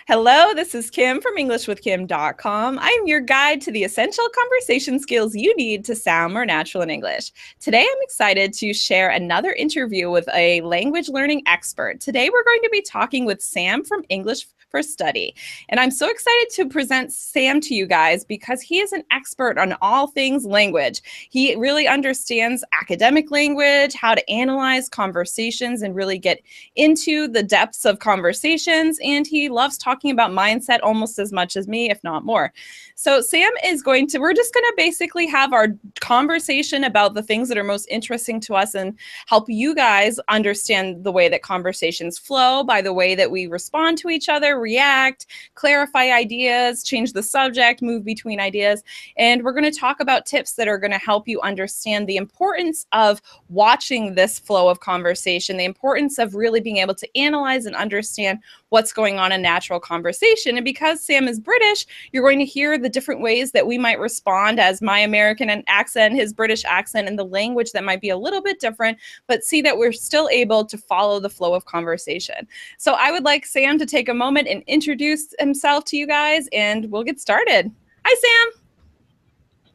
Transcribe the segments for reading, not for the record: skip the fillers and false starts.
Hello, this is Kim from EnglishWithKim.com. I'm your guide to the essential conversation skills you need to sound more natural in English. Today, I'm excited to share another interview with a language learning expert. Today, we're going to be talking with Sam from English for Study. And I'm so excited to present Sam to you guys because he is an expert on all things language. He really understands academic language, how to analyze conversations and really get into the depths of conversations. And he loves talking about mindset almost as much as me, if not more. So Sam is we're just going to basically have our conversation about the things that are most interesting to us and help you guys understand the way that conversations flow by the way that we respond to each other, react, clarify ideas, change the subject, move between ideas. And we're going to talk about tips that are going to help you understand the importance of watching this flow of conversation, the importance of really being able to analyze and understand what's going on in natural conversation. And because Sam is British, you're going to hear the different ways that we might respond as my American accent, his British accent, and the language that might be a little bit different, but see that we're still able to follow the flow of conversation. So I would like Sam to take a moment and introduce himself to you guys, and we'll get started. Hi, Sam.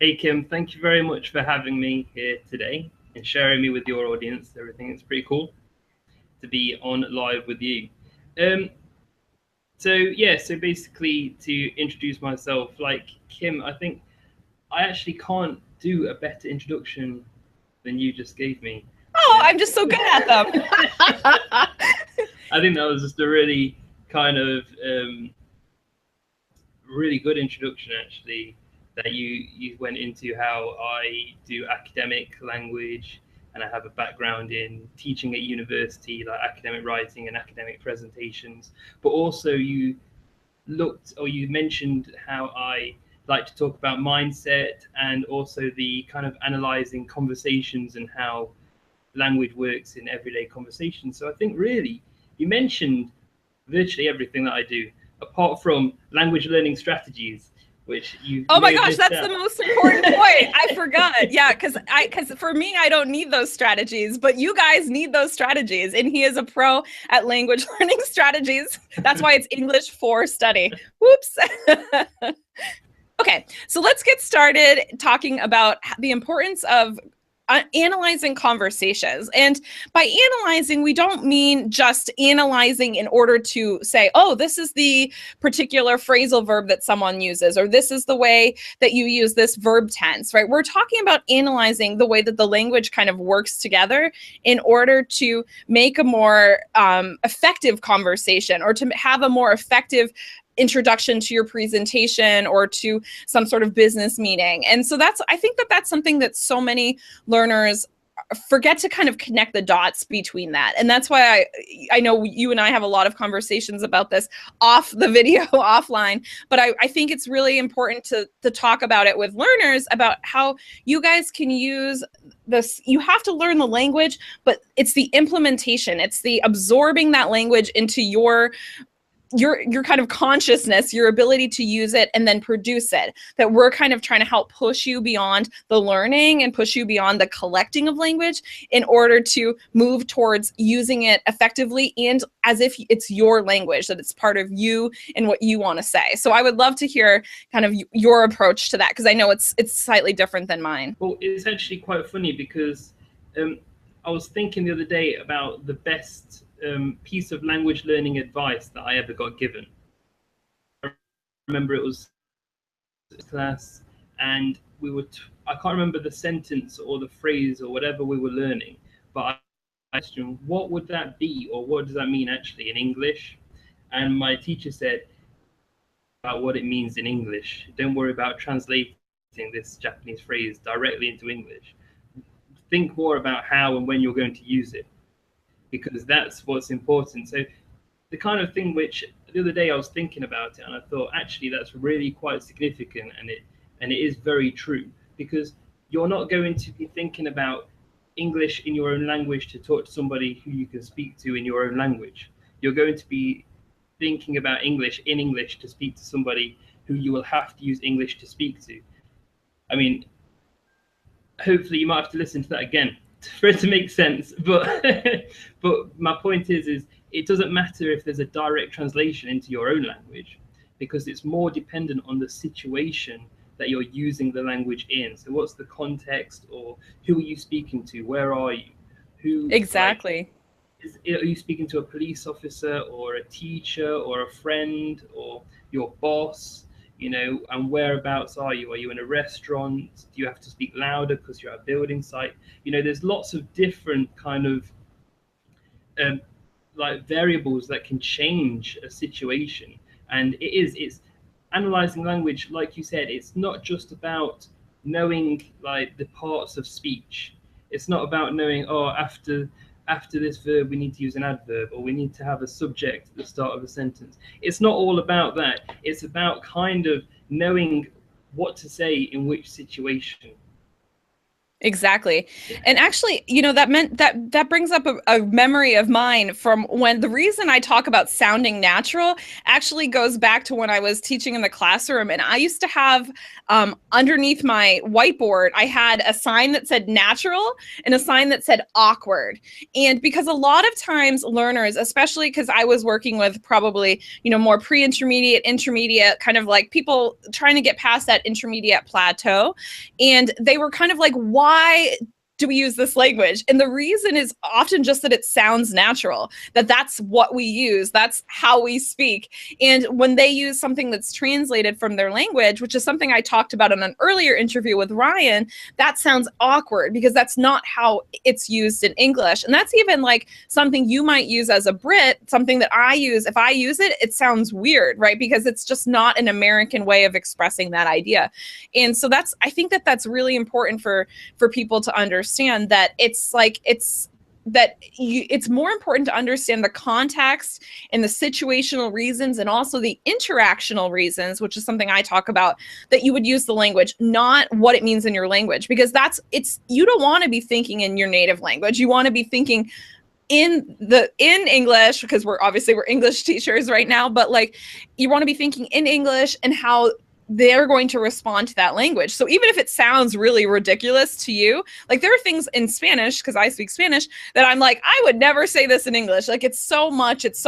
Hey, Kim. Thank you very much for having me here today and sharing me with your audience. Everything. It's pretty cool to be on live with you. So basically to introduce myself, like Kim, I think I actually can't do a better introduction than you just gave me. Oh, I'm just so good at them. I think that was just a really kind of really good introduction, actually, that you went into how I do academic language, and I have a background in teaching at university, like academic writing and academic presentations. But also you mentioned how I like to talk about mindset and also the kind of analyzing conversations and how language works in everyday conversations. So I think really you mentioned virtually everything that I do, apart from language learning strategies, which you. Oh my gosh, that's the most important point. I forgot. Yeah, because for me, I don't need those strategies, but you guys need those strategies. And he is a pro at language learning strategies. That's why it's English for Study. Whoops. Okay, so let's get started talking about the importance of analyzing conversations. And by analyzing, we don't mean just analyzing in order to say, oh, this is the particular phrasal verb that someone uses, or this is the way that you use this verb tense, right? We're talking about analyzing the way that the language kind of works together in order to make a more effective conversation, or to have a more effective introduction to your presentation or to some sort of business meeting. And so I think that's something that so many learners forget to kind of connect the dots between that. And that's why I know you and I have a lot of conversations about this off the video, offline, but I think it's really important to talk about it with learners about how you guys can use this. You have to learn the language, but it's the implementation. It's the absorbing that language into your kind of consciousness, your ability to use it and then produce it, that we're kind of trying to help push you beyond the learning and push you beyond the collecting of language in order to move towards using it effectively and as if it's your language, that it's part of you and what you want to say. So I would love to hear kind of your approach to that, because I know it's slightly different than mine. Well, it's actually quite funny because I was thinking the other day about the best piece of language learning advice that I ever got given. I remember it was class, and we were I can't remember the sentence or the phrase or whatever we were learning, but I asked him, what would that be, or what does that mean actually in English? And my teacher said, about what it means in English. Don't worry about translating this Japanese phrase directly into English. Think more about how and when you're going to use it, because that's what's important. So the kind of thing which the other day I was thinking about it, and I thought actually that's really quite significant, and it is very true, because you're not going to be thinking about English in your own language to talk to somebody who you can speak to in your own language. You're going to be thinking about English in English to speak to somebody who you will have to use English to speak to. I mean, hopefully you might have to listen to that again for it to make sense, but but my point is it doesn't matter if there's a direct translation into your own language, because it's more dependent on the situation that you're using the language in. So what's the context, or who are you speaking to? Where are you? Who, like, Exactly. are you speaking to a police officer or a teacher or a friend or your boss? And whereabouts are you? Are you in a restaurant? Do you have to speak louder because you're at a building site? There's lots of different kind of um, like variables that can change a situation. And it's analyzing language, like you said. It's not just about knowing like the parts of speech. It's not about knowing, oh, after this verb we need to use an adverb, or we need to have a subject at the start of a sentence. It's not all about that. It's about kind of knowing what to say in which situation. Exactly. Yeah. And actually, that brings up a memory of mine from when the reason I talk about sounding natural actually goes back to when I was teaching in the classroom. And I used to have underneath my whiteboard, I had a sign that said natural and a sign that said awkward. And because a lot of times learners, especially because I was working with probably, more pre-intermediate, intermediate, kind of like people trying to get past that intermediate plateau. And they were kind of like, why do we use this language? And the reason is often just that it sounds natural, that's what we use, that's how we speak. And when they use something that's translated from their language, which is something I talked about in an earlier interview with Ryan, that sounds awkward because that's not how it's used in English. And that's even like something you might use as a Brit, something that I use. If I use it, it sounds weird, right? Because it's just not an American way of expressing that idea. And so I think that's really important for people to understand, that it's more important to understand the context and the situational reasons, and also the interactional reasons, which is something I talk about, that you would use the language, not what it means in your language, because you don't want to be thinking in your native language. You want to be thinking in English, because we're English teachers right now, but like you want to be thinking in English and how they're going to respond to that language. So even if it sounds really ridiculous to you, like there are things in Spanish, because I speak Spanish, that I'm like, I would never say this in English. Like it's so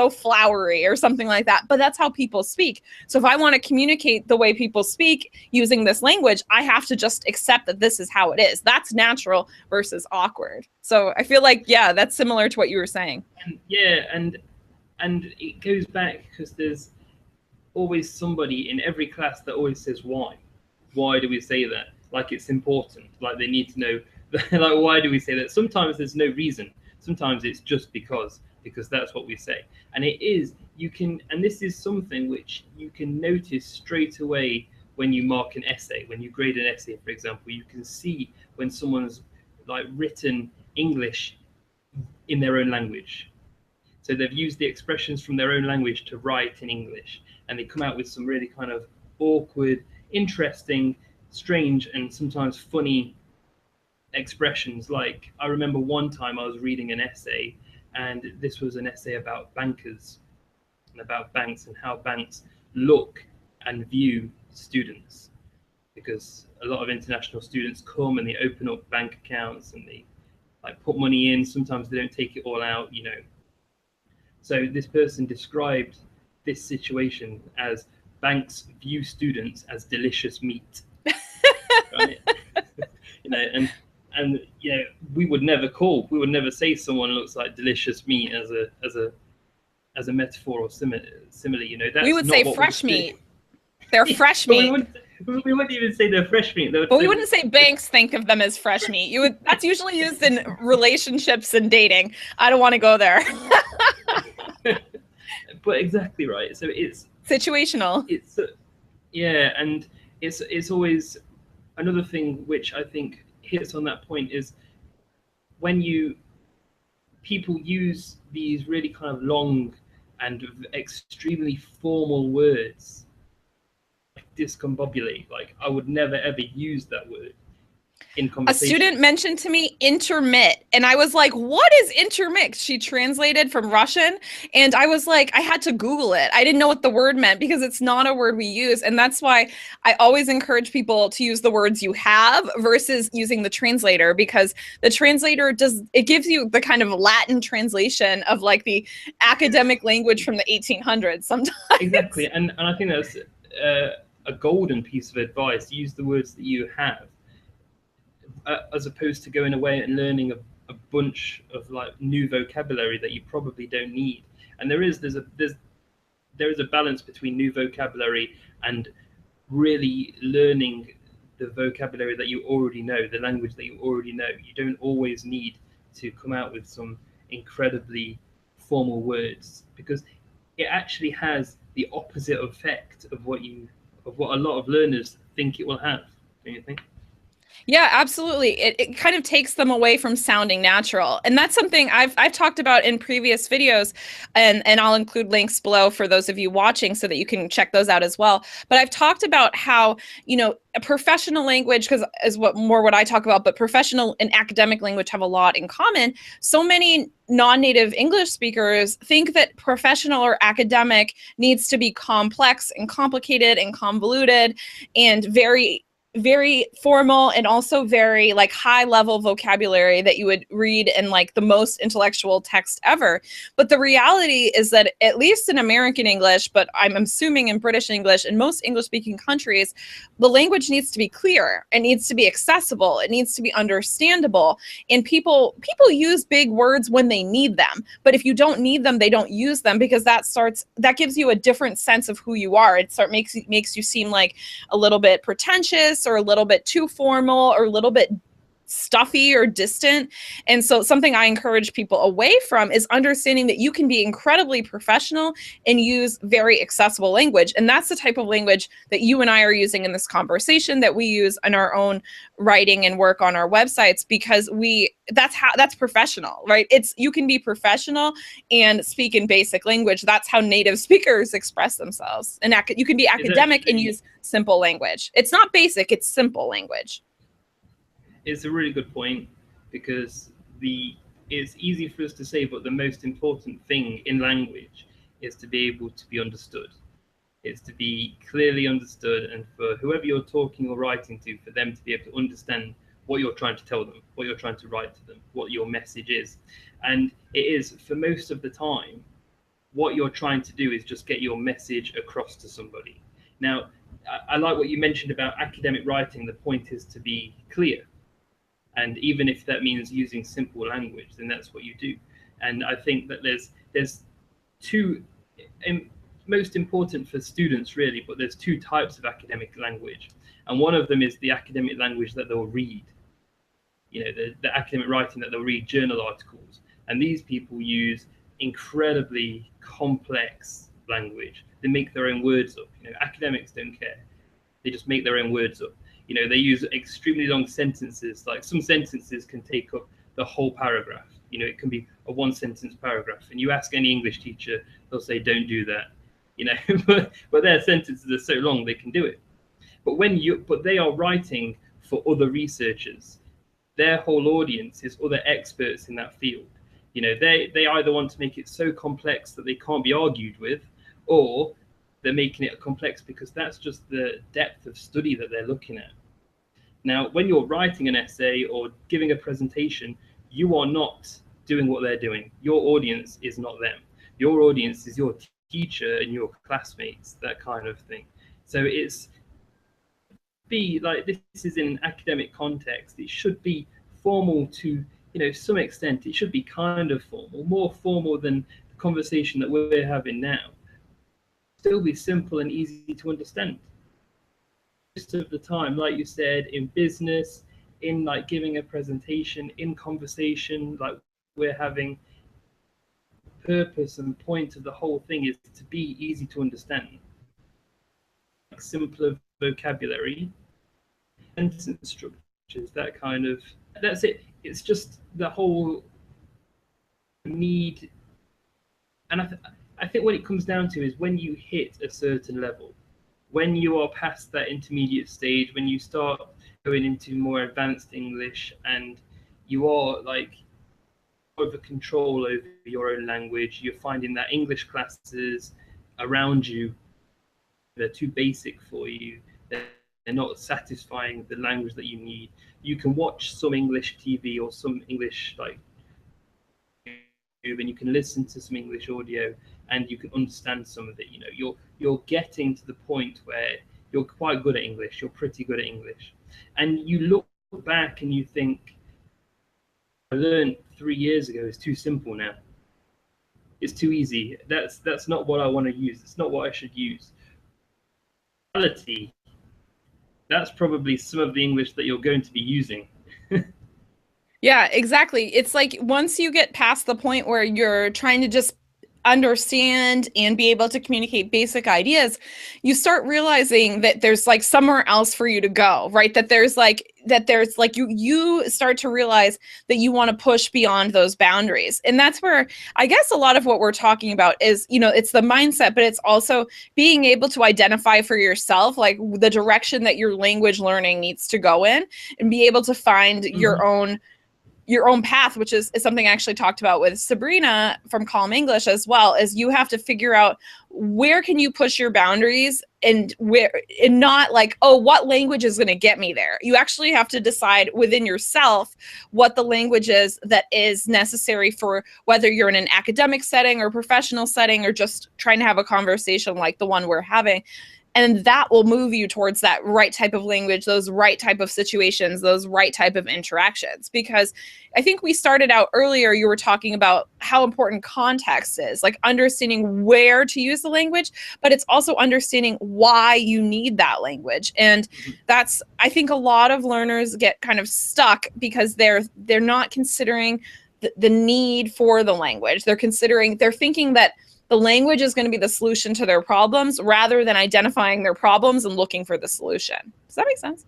flowery or something like that. But that's how people speak. So if I want to communicate the way people speak using this language, I have to just accept that this is how it is. That's natural versus awkward. So I feel like, yeah, that's similar to what you were saying. And it goes back because there's always somebody in every class that always says why do we say that, like it's important, like they need to know like why do we say that. Sometimes there's no reason, sometimes it's just because that's what we say. And this is something which you can notice straight away when you mark an essay, when you grade an essay, for example. You can see when someone's like written English in their own language. So they've used the expressions from their own language to write in English, and they come out with some really kind of awkward, interesting, strange, and sometimes funny expressions. Like I remember one time I was reading an essay, and this was an essay about bankers and about banks and how banks look and view students, because a lot of international students come and they open up bank accounts and they like put money in. Sometimes they don't take it all out. So this person described this situation as banks view students as delicious meat, right? and we would never say someone looks like delicious meat as a metaphor or simile. That's We would not say what fresh we meat. They're fresh But meat. we wouldn't even say they're fresh meat. But we wouldn't say banks think of them as fresh meat. That's usually used in relationships and dating. I don't want to go there. But exactly right. So it's situational. And it's always another thing which I think hits on that point is when people use these really kind of long and extremely formal words, like discombobulate. Like I would never ever use that word. in A conversation. student mentioned to me intermit, and I was like, what is intermix? She translated from Russian, and I was like, I had to Google it. I didn't know what the word meant because it's not a word we use. And that's why I always encourage people to use the words you have versus using the translator, because the translator it gives you the kind of Latin translation of like the academic language from the 1800s sometimes. Exactly, and I think that's a golden piece of advice. Use the words that you have, as opposed to going away and learning a bunch of like new vocabulary that you probably don't need. And there is a balance between new vocabulary and really learning the vocabulary that you already know, the language that you already know. You don't always need to come out with some incredibly formal words, because it actually has the opposite effect of what a lot of learners think it will have. Don't you think? Yeah, absolutely. It kind of takes them away from sounding natural. And that's something I've talked about in previous videos, and I'll include links below for those of you watching so that you can check those out as well. But I've talked about how, a professional language, because is what I talk about, but professional and academic language have a lot in common. So many non-native English speakers think that professional or academic needs to be complex and complicated and convoluted and very formal, and also very like high level vocabulary that you would read in like the most intellectual text ever. But the reality is that, at least in American English, but I'm assuming in British English and most English speaking countries, the language needs to be clear, it needs to be accessible, it needs to be understandable. And people use big words when they need them, but if you don't need them, they don't use them, because that gives you a different sense of who you are. Makes you seem like a little bit pretentious, or a little bit too formal, or a little bit stuffy or distant. And so something I encourage people away from is understanding that you can be incredibly professional and use very accessible language. And that's the type of language that you and I are using in this conversation, that we use in our own writing and work on our websites, because that's professional, right? You can be professional and speak in basic language. That's how native speakers express themselves. And you can be It's academic and actually use simple language. It's not basic, it's simple language. it's a really good point, because the it's easy for us to say, but the most important thing in language is to be able to be understood. It's to be clearly understood, and for whoever you're talking or writing to, for them to be able to understand what you're trying to tell them, what you're trying to write to them, what your message is. And it is, for most of the time, what you're trying to do is just get your message across to somebody. Now, I like what you mentioned about academic writing. The point is to be clear, and even if that means using simple language, then that's what you do. And I think that there's two, most important for students really, but there's two types of academic language, and one of them is the academic language that they'll read. The academic writing that they'll read, journal articles, and these people use incredibly complex language. They make their own words up. Academics don't care. They just make their own words up. They use extremely long sentences. Like, some sentences can take up the whole paragraph. It can be a one sentence paragraph. And you ask any English teacher, they'll say, don't do that. But their sentences are so long they can do it. But they are writing for other researchers. Their whole audience is other experts in that field. They either want to make it so complex that they can't be argued with, or they're making it complex because that's just the depth of study that they're looking at. Now, when you're writing an essay or giving a presentation, you are not doing what they're doing. Your audience is not them. Your audience is your teacher and your classmates, that kind of thing. So it's be like, this is in an academic context. It should be formal to some extent. It should be kind of formal, more formal than the conversation that we're having now. Still be simple and easy to understand. Most of the time, like you said, in business, in like giving a presentation, in conversation like we're having, purpose and point of the whole thing is to be easy to understand. Like simpler vocabulary, sentence structures, that's it. It's just the whole need. And I think what it comes down to is when you hit a certain level, when you are past that intermediate stage, when you start going into more advanced English, and you are like over control over your own language. You're finding that English classes around you, they're too basic for you. They're not satisfying the language that you need. You can watch some English TV or some English like YouTube, and you can listen to some English audio, and you can understand some of it. You know, you're getting to the point where you're quite good at English. You're pretty good at English, and you look back and you think, I learned 3 years ago is too simple now. It's too easy. That's not what I want to use. It's not what I should use. Reality, that's probably some of the English that you're going to be using. Yeah, exactly. It's like once you get past the point where you're trying to just understand and be able to communicate basic ideas, you start realizing that there's like somewhere else for you to go, right? That there's like you start to realize that you want to push beyond those boundaries. And that's where I guess a lot of what we're talking about is, it's the mindset, but it's also being able to identify for yourself like the direction that your language learning needs to go in, and be able to find your own path, which is something I actually talked about with Sabrina from Calm English as well. Is you have to figure out where can you push your boundaries, and not like, oh, what language is going to get me there. You actually have to decide within yourself what the language is that is necessary for whether you're in an academic setting or professional setting, or just trying to have a conversation like the one we're having. And that will move you towards that right type of language, those right type of situations, those right type of interactions. Because I think we started out earlier, you were talking about how important context is, like understanding where to use the language, but it's also understanding why you need that language. And that's, I think a lot of learners get kind of stuck because they're not considering the need for the language. They're thinking that the language is going to be the solution to their problems rather than identifying their problems and looking for the solution. Does that make sense?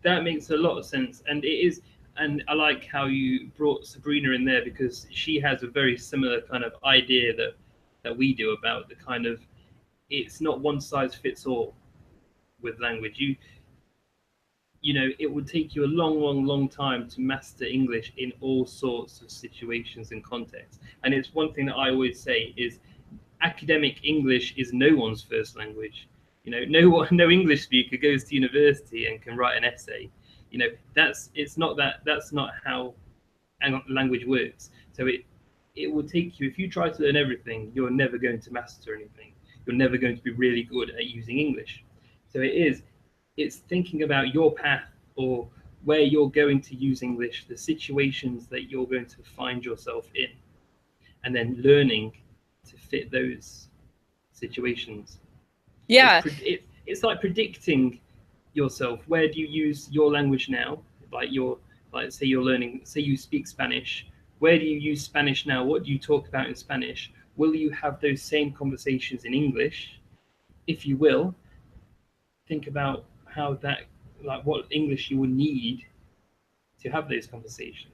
That makes a lot of sense. And it is, and I like how you brought Sabrina in there, because she has a very similar kind of idea that we do about the kind of, it's not one size fits all with language. You know, it would take you a long time to master English in all sorts of situations and contexts. And it's one thing that I always say is, academic English is no one's first language. You know, no English speaker goes to university and can write an essay. You know, that's not how language works. So it will take you, if you try to learn everything, you're never going to master anything. You're never going to be really good at using English. So it's thinking about your path, or where you're going to use English, the situations that you're going to find yourself in, and then learning to fit those situations. Yeah. It's like predicting yourself. Where do you use your language now? Say you speak Spanish. Where do you use Spanish now? What do you talk about in Spanish? Will you have those same conversations in English? If you will, think about how what English you will need to have those conversations.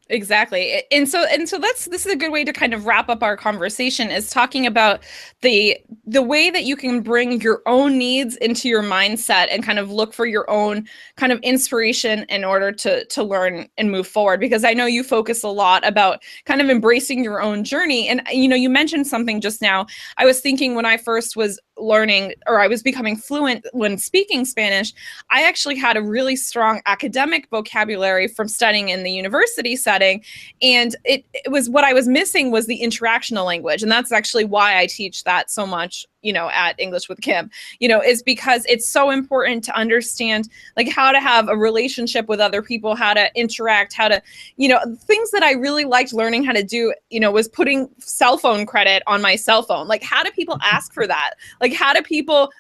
Exactly. And so this is a good way to kind of wrap up our conversation, is talking about the way that you can bring your own needs into your mindset and kind of look for your own kind of inspiration in order to learn and move forward. Because I know you focus a lot about kind of embracing your own journey. And, you mentioned something just now. I was thinking when I first was learning, or I was becoming fluent when speaking Spanish, I actually had a really strong academic vocabulary from studying in the university setting. And it was, what I was missing was the interactional language. And that's actually why I teach that so much, at English with Kim, is because it's so important to understand like how to have a relationship with other people, how to interact, how to, things that I really liked learning how to do, was putting cell phone credit on my cell phone. Like, how do people ask for that? Like, how do people,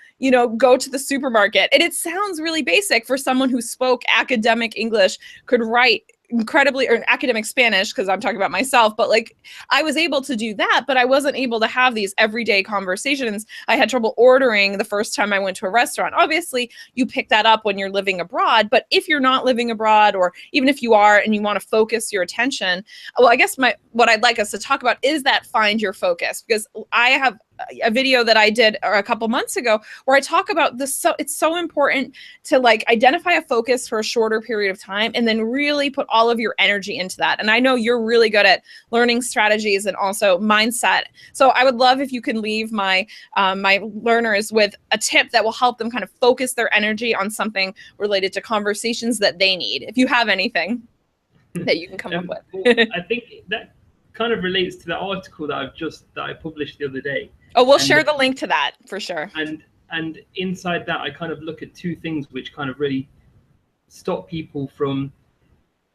go to the supermarket? And it sounds really basic for someone who spoke academic English, could write incredibly, or academic Spanish, because I'm talking about myself, but like I was able to do that, but I wasn't able to have these everyday conversations. I had trouble ordering the first time I went to a restaurant. Obviously, you pick that up when you're living abroad, but if you're not living abroad, or even if you are and you want to focus your attention, well, I guess what I'd like us to talk about is that find your focus, because I have a video that I did a couple months ago where I talk about this. So it's so important to like identify a focus for a shorter period of time and then really put all of your energy into that. And I know you're really good at learning strategies and also mindset. So I would love if you can leave my my learners with a tip that will help them kind of focus their energy on something related to conversations that they need. If you have anything that you can come up Well, with. I think that kind of relates to the article that I published the other day. Oh, we'll And share the link to that for sure. and inside that, I kind of look at two things which kind of really stop people from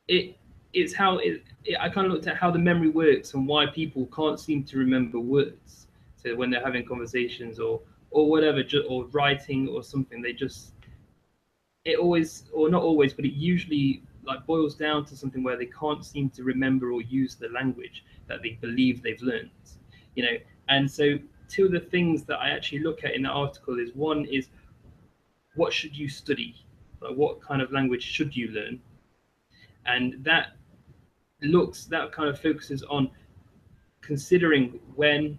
it. It's how I kind of looked at how the memory works and why people can't seem to remember words. So when they're having conversations or whatever, or writing or something, they just it always, or not always, but it usually like boils down to something where they can't seem to remember or use the language that they believe they've learned, you know. And so two of the things that I actually look at in the article is, one is, what should you study, like what kind of language should you learn, and that kind of focuses on considering when,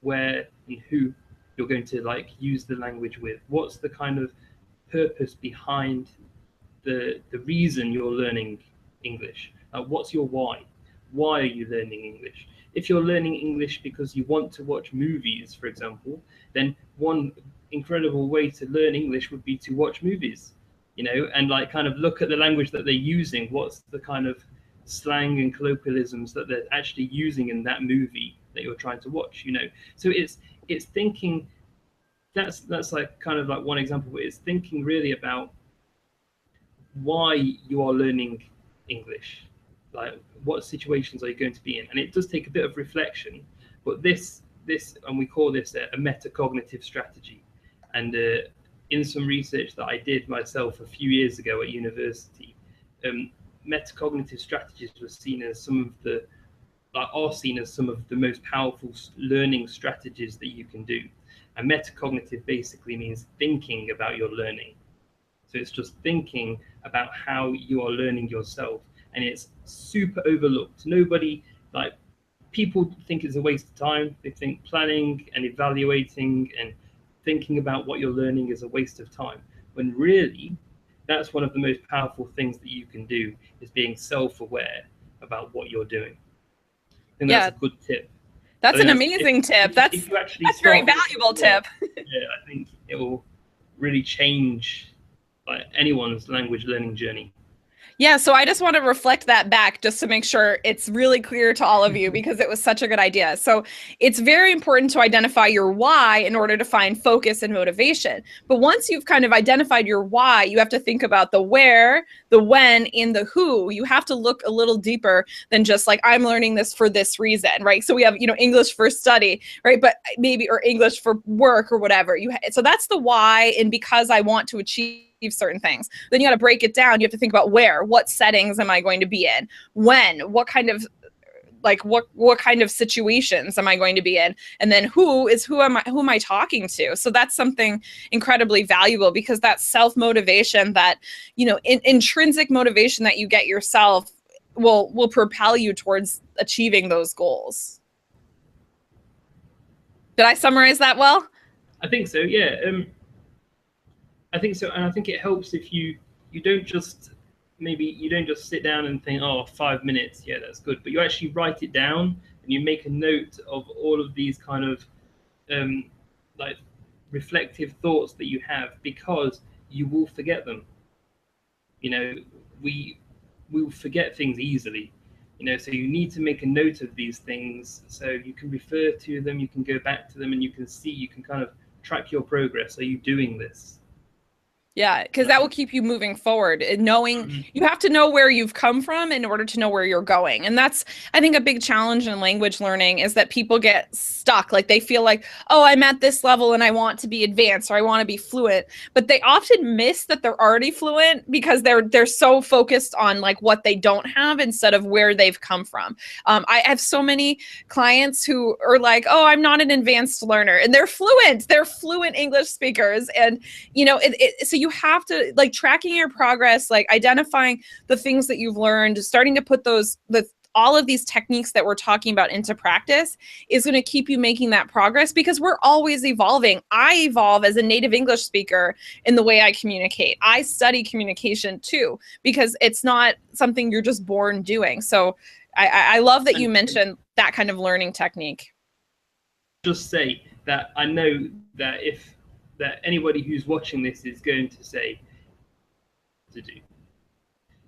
where, and who you're going to like use the language with. What's the kind of purpose behind the reason you're learning English? What's your why? Why are you learning English? If you're learning English because you want to watch movies, for example, then one incredible way to learn English would be to watch movies, you know, and like kind of look at the language that they're using. What's the kind of slang and colloquialisms that they're actually using in that movie that you're trying to watch, you know? So it's thinking, that's like kind of like one example, but it's thinking really about why you are learning English, like what situations are you going to be in. And it does take a bit of reflection, but this and we call this a metacognitive strategy. And in some research that I did myself a few years ago at university, metacognitive strategies were seen as some of the are seen as some of the most powerful learning strategies that you can do. And metacognitive basically means thinking about your learning. So it's just thinking about how you are learning yourself, and it's super overlooked. Nobody, like, people think it's a waste of time. They think planning and evaluating and thinking about what you're learning is a waste of time, when really that's one of the most powerful things that you can do, is being self-aware about what you're doing. I think that's Yeah, a good tip. I that's think an that's, amazing tip. if you actually That's very start, valuable yeah, tip. yeah, I think it will really change like anyone's language learning journey. Yeah, so I just want to reflect that back just to make sure it's really clear to all of you because it was such a good idea. So it's very important to identify your why in order to find focus and motivation. But once you've kind of identified your why, you have to think about the where, the when, and the who. You have to look a little deeper than just like, I'm learning this for this reason, right? So we have, you know, English for study, right? But maybe, or English for work or whatever. So that's the why, and because I want to achieve certain things. Then you got to break it down. You have to think about where, what settings am I going to be in? When, what kind of what kind of situations am I going to be in? And then who am I talking to? So that's something incredibly valuable, because that self-motivation, that, you know, intrinsic motivation that you get yourself will propel you towards achieving those goals. Did I summarize that well? I think so, yeah. I think so, and I think it helps if you don't just sit down and think, oh, 5 minutes, yeah, that's good, but you actually write it down and you make a note of all of these kind of like reflective thoughts that you have, because you will forget them. You know, we will forget things easily. You know, so you need to make a note of these things so you can refer to them, you can go back to them, and you can kind of track your progress. Are you doing this? Yeah, because that will keep you moving forward. And knowing, you have to know where you've come from in order to know where you're going. And that's, I think, a big challenge in language learning, is that people get stuck. Like they feel like, oh, I'm at this level and I want to be advanced, or I want to be fluent. But they often miss that they're already fluent because they're so focused on like what they don't have instead of where they've come from. I have so many clients who are like, oh, I'm not an advanced learner, and they're fluent. They're fluent English speakers. And, you know, so you have to, like, tracking your progress, like identifying the things that you've learned, starting to put all of these techniques that we're talking about into practice is going to keep you making that progress, because we're always evolving. I evolve as a native English speaker in the way I communicate. I study communication too, because it's not something you're just born doing. So I love that you mentioned that kind of learning technique. Just say that I know that if that anybody who's watching this is going to say to do,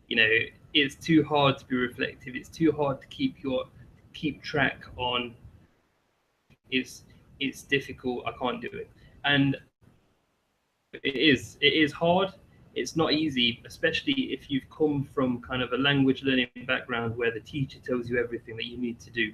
you know, it's too hard to be reflective. It's too hard to keep track on. It's difficult. I can't do it, and it is hard. It's not easy, especially if you've come from kind of a language learning background where the teacher tells you everything that you need to do.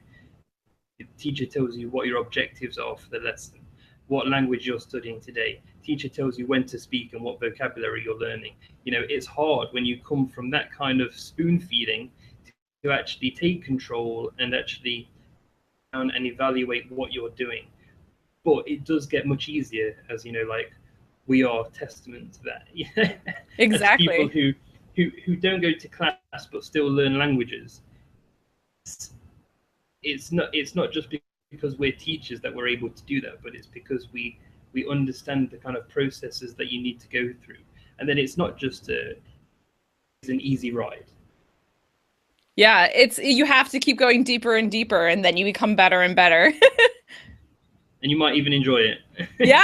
The teacher tells you what your objectives are for the lesson, what language you're studying today. Teacher tells you when to speak and what vocabulary you're learning. You know, it's hard when you come from that kind of spoon feeding to actually take control and actually down and evaluate what you're doing. But it does get much easier, as you know, like we are testament to that. Exactly. As people who don't go to class but still learn languages. It's not just because we're teachers that we're able to do that, but it's because we understand the kind of processes that you need to go through, and then it's not just it's an easy ride. Yeah, you have to keep going deeper and deeper, and then you become better and better. And you might even enjoy it. Yeah,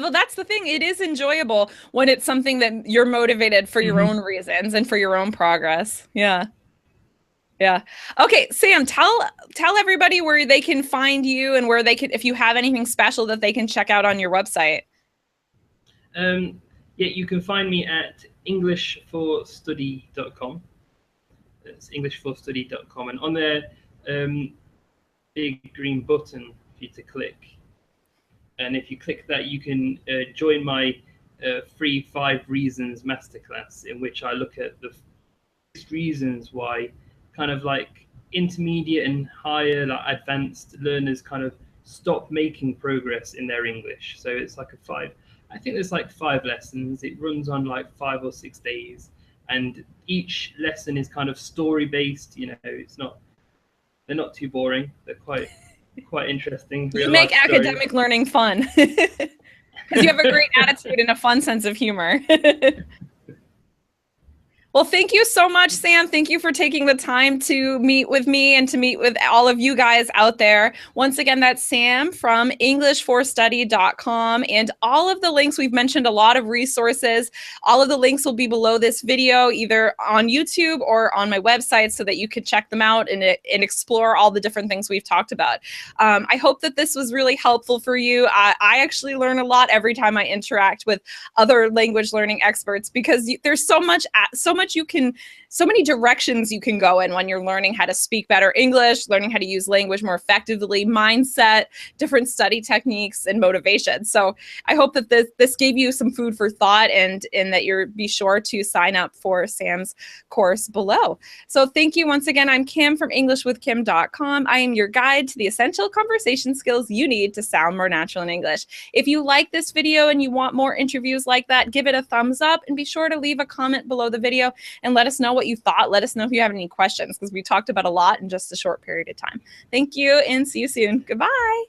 well, that's the thing. It is enjoyable when it's something that you're motivated for your own reasons and for your own progress. Yeah. Yeah. Okay, Sam, tell everybody where they can find you and where they can, if you have anything special that they can check out on your website. Yeah, you can find me at englishforstudy.com. It's englishforstudy.com, and on there, big green button for you to click. And if you click that, you can join my free 5 reasons masterclass, in which I look at the reasons why kind of like intermediate and higher, like advanced learners kind of stop making progress in their English. So it's like I think there's like 5 lessons. It runs on like 5 or 6 days, and each lesson is kind of story based. You know, they're not too boring. They're quite interesting. You make academic learning fun because you have a great attitude and a fun sense of humor. Well, thank you so much, Sam. Thank you for taking the time to meet with me and to meet with all of you guys out there. Once again, that's Sam from englishforstudy.com. And all of the links, we've mentioned a lot of resources. All of the links will be below this video, either on YouTube or on my website, so that you could check them out and explore all the different things we've talked about. I hope that this was really helpful for you. I actually learn a lot every time I interact with other language learning experts, because there's so many directions you can go in when you're learning how to speak better English, learning how to use language more effectively, mindset, different study techniques, and motivation. So I hope that this gave you some food for thought, and that you're be sure to sign up for Sam's course below. So thank you once again. I'm Kim from EnglishWithKim.com. I am your guide to the essential conversation skills you need to sound more natural in English. If you like this video and you want more interviews like that, give it a thumbs up, and be sure to leave a comment below the video and let us know what you thought. Let us know if you have any questions, because we talked about a lot in just a short period of time. Thank you, and see you soon. Goodbye.